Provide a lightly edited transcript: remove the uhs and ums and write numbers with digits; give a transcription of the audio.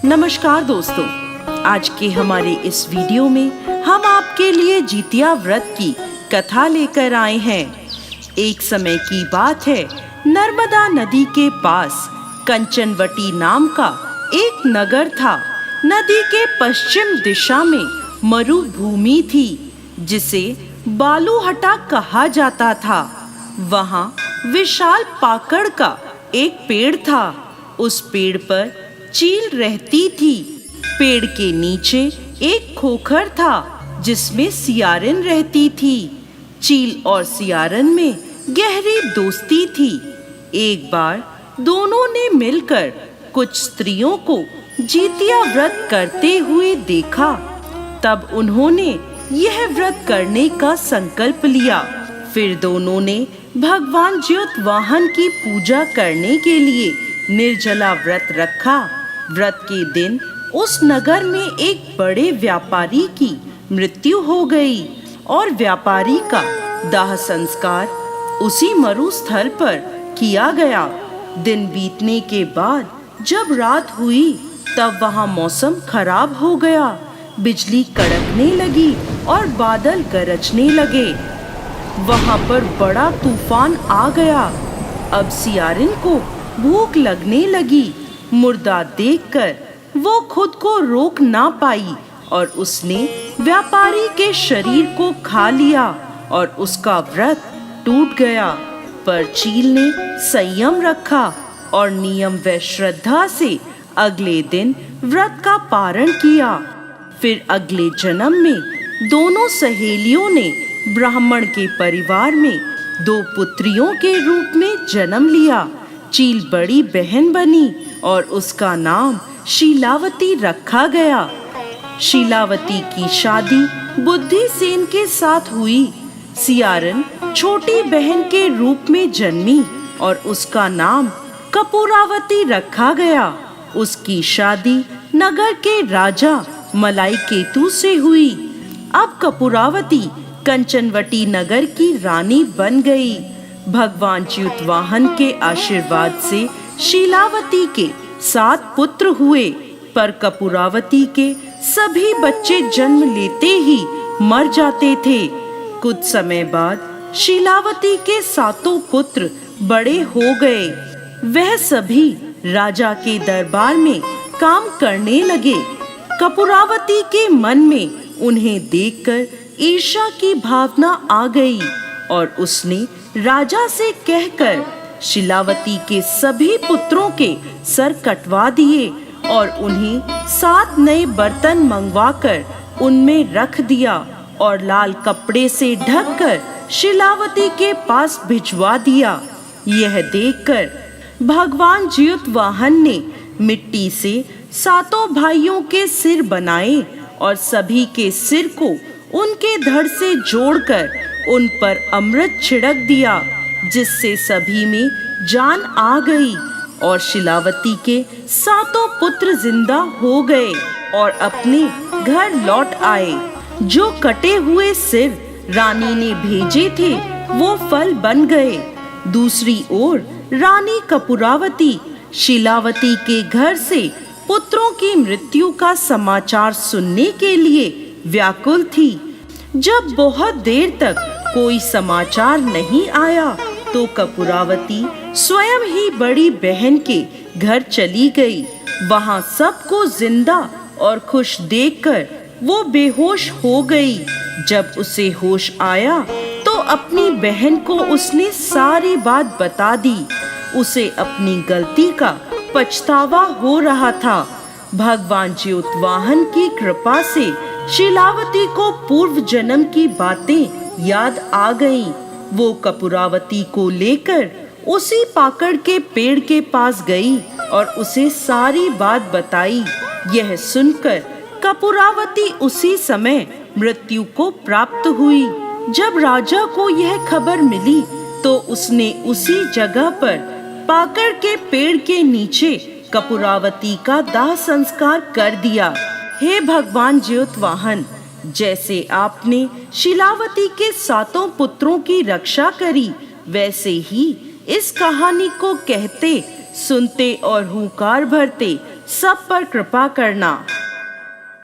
नमस्कार दोस्तों, आज के हमारे इस वीडियो में हम आपके लिए जितिया व्रत की कथा लेकर आए हैं। एक समय की बात है, नर्मदा नदी के पास कंचनवटी नाम का एक नगर था। नदी के पश्चिम दिशा में मरुभूमि थी, जिसे बालूहटा कहा जाता था। वहाँ विशाल पाकड़ का एक पेड़ था। उस पेड़ पर चील रहती थी। पेड़ के नीचे एक खोखर था, जिसमें सियारिन रहती थी। चील और सियारिन में गहरी दोस्ती थी। एक बार दोनों ने मिलकर कुछ स्त्रियों को जितिया व्रत करते हुए देखा। तब उन्होंने यह व्रत करने का संकल्प लिया। फिर दोनों ने भगवान ज्योतवाहन की पूजा करने के लिए निर्जला व्रत रखा। व्रत के दिन उस नगर में एक बड़े व्यापारी की मृत्यु हो गई और व्यापारी का दाह संस्कार उसी मरुस्थल पर किया गया। दिन बीतने के बाद जब रात हुई, तब वहाँ मौसम खराब हो गया। बिजली कड़कने लगी और बादल गरजने लगे। वहाँ पर बड़ा तूफान आ गया। अब सियारिन को भूख लगने लगी। मुर्दा देखकर वो खुद को रोक ना पाई और उसने व्यापारी के शरीर को खा लिया और उसका व्रत टूट गया। पर चील ने संयम रखा और नियम व श्रद्धा से अगले दिन व्रत का पारण किया। फिर अगले जन्म में दोनों सहेलियों ने ब्राह्मण के परिवार में 2 पुत्रियों के रूप में जन्म लिया। चील बड़ी बहन बनी और उसका नाम शीलावती रखा गया। शीलावती की शादी बुद्धिसेन के साथ हुई। सियारिन छोटी बहन के रूप में जन्मी और उसका नाम कपूरावती रखा गया। उसकी शादी नगर के राजा मलाईकेतु से हुई। अब कपूरावती कंचनवटी नगर की रानी बन गई। भगवान ज्योतवाहन के आशीर्वाद से शीलावती के 7 पुत्र हुए, पर कपूरावती के सभी बच्चे जन्म लेते ही मर जाते थे। कुछ समय बाद शीलावती के 7 पुत्र बड़े हो गए। वह सभी राजा के दरबार में काम करने लगे। कपूरावती के मन में उन्हें देखकर ईर्ष्या की भावना आ गई और उसने राजा से कहकर शीलावती के सभी पुत्रों के सर कटवा दिए और उन्हें 7 नए बर्तन मंगवाकर उनमें रख दिया और लाल कपड़े से ढककर शीलावती के पास भिजवा दिया। यह देखकर भगवान ज्योतवाहन ने मिट्टी से 7 भाइयों के सिर बनाए और सभी के सिर को उनके धड़ से जोड़कर उन पर अमृत छिड़क दिया, जिससे सभी में जान आ गई और शीलावती के 7 पुत्र जिंदा हो गए और अपने घर लौट आए। जो कटे हुए सिर रानी ने भेजे थे, वो फल बन गए। दूसरी ओर रानी कपूरावती शीलावती के घर से पुत्रों की मृत्यु का समाचार सुनने के लिए व्याकुल थी। जब बहुत देर तक कोई समाचार नहीं आया, तो कपूरावती स्वयं ही बड़ी बहन के घर चली गई। वहां सबको जिंदा और खुश देखकर वो बेहोश हो गई। जब उसे होश आया, तो अपनी बहन को उसने सारी बात बता दी। उसे अपनी गलती का पछतावा हो रहा था। भगवान ज्योतवाहन की कृपा से शीलावती को पूर्व जन्म की बातें याद आ गईं। वो कपूरावती को लेकर उसी पाकड़ के पेड़ के पास गई और उसे सारी बात बताई। यह सुनकर कपूरावती उसी समय मृत्यु को प्राप्त हुई। जब राजा को यह खबर मिली, तो उसने उसी जगह पर पाकड़ के पेड़ के नीचे कपूरावती का दाह संस्कार कर दिया। हे भगवान ज्योतवाहन, जैसे आपने शीलावती के 7 पुत्रों की रक्षा करी, वैसे ही इस कहानी को कहते, सुनते और हुंकार भरते सब पर कृपा करना।